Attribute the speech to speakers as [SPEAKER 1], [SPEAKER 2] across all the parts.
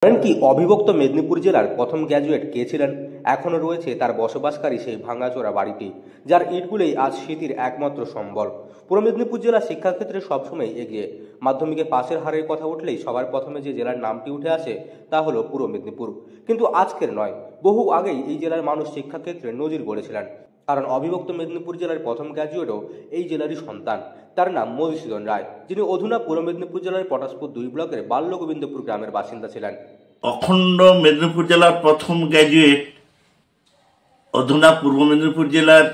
[SPEAKER 1] জানেন কি অবিভক্ত মেদিনীপুর জেলার প্রথম গ্র্যাজুয়েট কে ছিলেন? এখনো রয়েছে তার বসবাসকারী সেই ভাঙাচোরা বাড়িটি, যার ইটগুলোই আজ স্মৃতির একমাত্র সম্বল। পূর্ব মেদিনীপুর জেলা শিক্ষাক্ষেত্রে সবসময় এগিয়ে। মাধ্যমিকে পাশের হারের কথা উঠলেই সবার প্রথমে যে জেলার নামটি উঠে আসে তা হলো পূর্ব মেদিনীপুর। কিন্তু আজকের নয়, বহু আগেই এই জেলার মানুষ শিক্ষাক্ষেত্রে নজির গড়েছিলেন। কারণ অবিভক্ত মেদিনীপুর জেলার প্রথম গ্র্যাজুয়েটও এই জেলারই সন্তান। তার নাম মধুসূদন রায়, যিনি অধুনা পূর্ব মেদিনীপুর জেলার পটাশপুর 2 ব্লকের বাল্যগোবিন্দপুর গ্রামের বাসিন্দা ছিলেন।
[SPEAKER 2] অখণ্ড মেদিনীপুর জেলার প্রথম গ্র্যাজুয়েট, অধুনা পূর্ব মেদিনীপুর জেলার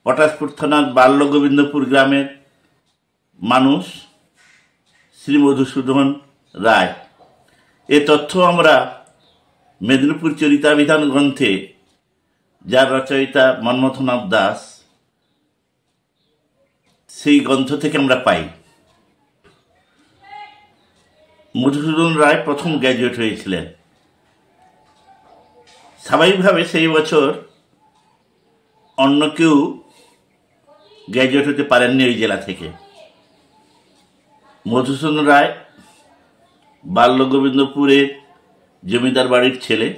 [SPEAKER 2] পটাশপুর থানার বাল্যগোবিন্দপুর গ্রামের মানুষ শ্রী মধুসূদন রায়। এ তথ্য আমরা মেদিনীপুর চরিতাভিধান গ্রন্থে, যার রচয়িতা মন্মথনাথ দাস, সেই গ্রন্থ থেকে আমরা পাই। মধুসূদন রায় প্রথম গ্র্যাজুয়েট হয়েছিলেন। স্বাভাবিকভাবে সেই বছর অন্য কেউ গ্র্যাজুয়েট হতে পারেননি ওই জেলা থেকে। মধুসূদন রায় বাল্যগোবিন্দপুরের জমিদার বাড়ির ছেলে।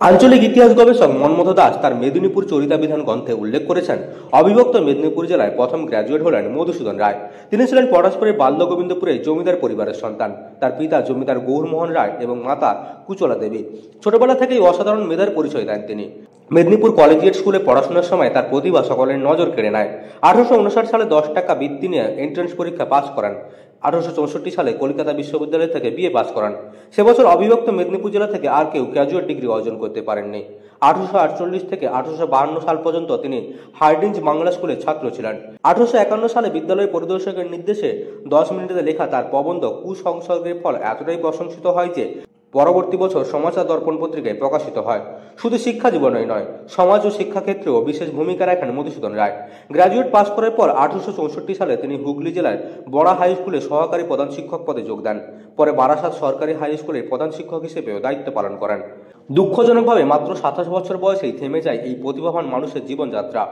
[SPEAKER 1] আঞ্চলিক ইতিহাস গবেষক মন্মথ দাস তার মেদিনীপুর চরিতাভিধান গ্রন্থে উল্লেখ করেছেন, অবিভক্ত মেদিনীপুর জেলায় প্রথম গ্র্যাজুয়েট হলেন মধুসূদন রায়। তিনি ছিলেন পটাশপুরের বাল্যগোবিন্দপুরের জমিদার পরিবারের সন্তান। তার পিতা জমিদার গৌরমোহন রায় এবং মাতা কুচলা দেবী। ছোটবেলা থেকেই অসাধারণ মেধার পরিচয় দেন তিনি। মেদিনীপুর কলেজিয়েট স্কুলে পড়াশোনার সময় তার প্রতিভা সকলের নজর কেড়ে নেয়। 1859 সালে 10 টাকা বৃত্তি নিয়ে এন্ট্রান্স পরীক্ষা পাস করেন। 1864 সালে কলকাতা বিশ্ববিদ্যালয় থেকে বিএ পাস করেন। সে বছর অবিভক্ত মেদিনীপুর জেলা থেকে আর কেউ গ্র্যাজুয়েট ডিগ্রি অর্জন করতে পারেননি। 1848 থেকে 1852 সাল পর্যন্ত তিনি হার্ডিঞ্জ বাংলা স্কুলের ছাত্র ছিলেন। 1851 সালে বিদ্যালয় পরিদর্শকের নির্দেশে 10 মিনিটে লেখা তার প্রবন্ধ কুসংসর্গের ফল এতটাই প্রশংসিত হয় যে পরবর্তী বছর সমাচার দর্পণ পত্রিকায় প্রকাশিত হয়। শুধু শিক্ষা জীবনেই নয়, সমাজ ও শিক্ষাক্ষেত্রেও বিশেষ ভূমিকা রাখেন মধুসূদন রায়। গ্র্যাজুয়েট পাস করার পর 1864 সালে তিনি হুগলি জেলার বড়া হাই স্কুলে সহকারী প্রধান শিক্ষক পদে যোগ দেন। পরে বারাসাত সরকারি হাই স্কুলের প্রধান শিক্ষক হিসেবেও দায়িত্ব পালন করেন। দুঃখজনকভাবে মাত্র 27 বছর বয়সেই থেমে যায় এই প্রতিভাবান মানুষের জীবনযাত্রা।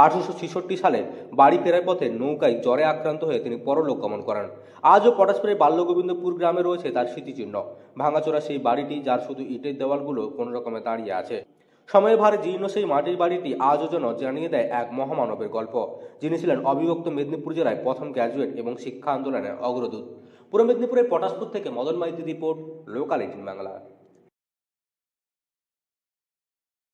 [SPEAKER 1] 1866 সালে বাড়ি ফেরার পথে নৌকায় জ্বরে আক্রান্ত হয়ে তিনি পরলোক গমন করেন। আজও পটাশপুরের বাল্যগোবিন্দপুর গ্রামে রয়েছে তার স্মৃতিচিহ্ন, ভাঙাচোরা সেই বাড়িটি, যার শুধু ইটের দেওয়ালগুলো কোনো রকমে দাঁড়িয়ে আছে। সময়ের ভারে জীর্ণ সেই মাটির বাড়িটি আজও যেন জানিয়ে দেয় এক মহামানবের গল্প, যিনি ছিলেন অবিভক্ত মেদিনীপুর জেলায় প্রথম গ্র্যাজুয়েট এবং শিক্ষা আন্দোলনের অগ্রদূত। পূর্ব মেদিনীপুরের পটাশপুর থেকে মদন মাইতি রিপোর্ট, লোকাল 18 বাংলা।